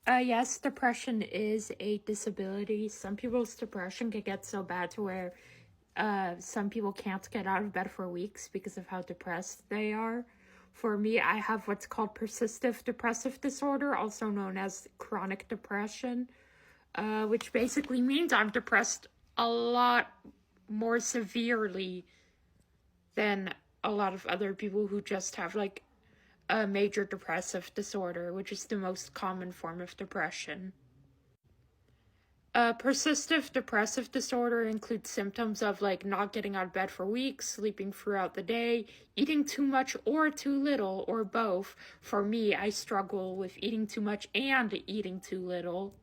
Yes, depression is a disability. Some people's depression can get so bad to where some people can't get out of bed for weeks because of how depressed they are. For me, I have what's called persistent depressive disorder, also known as chronic depression, which basically means I'm depressed a lot more severely than a lot of other people who just have like a major depressive disorder, which is the most common form of depression. Persistent depressive disorder includes symptoms of like not getting out of bed for weeks, sleeping throughout the day, eating too much or too little, or both. For me, I struggle with eating too much and eating too little.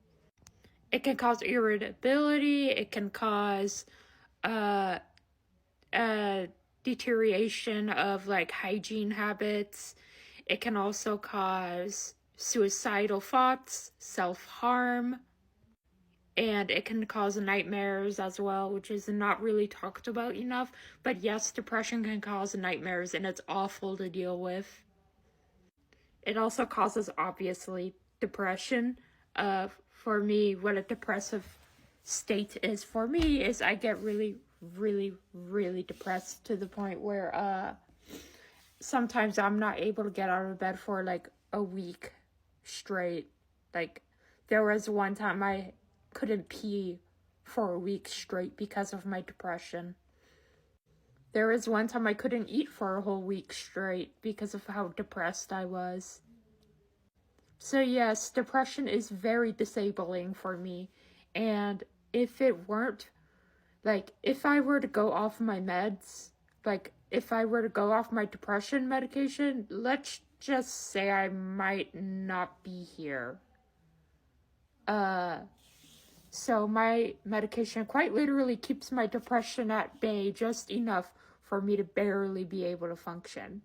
It can cause irritability, it can cause uh, deterioration of like hygiene habits. It can also cause suicidal thoughts, self-harm, and it can cause nightmares as well, which is not really talked about enough. But yes, depression can cause nightmares, and it's awful to deal with. It also causes, obviously, depression. For me, what a depressive state is for me is I get really, really, really depressed to the point where sometimes I'm not able to get out of bed for like a week straight. Like, there was one time I couldn't pee for a week straight because of my depression. There was one time I couldn't eat for a whole week straight because of how depressed I was. So yes, depression is very disabling for me. And if it weren't, like, if I were to go off my meds, like, if I were to go off my depression medication, let's just say I might not be here. So my medication quite literally keeps my depression at bay just enough for me to barely be able to function.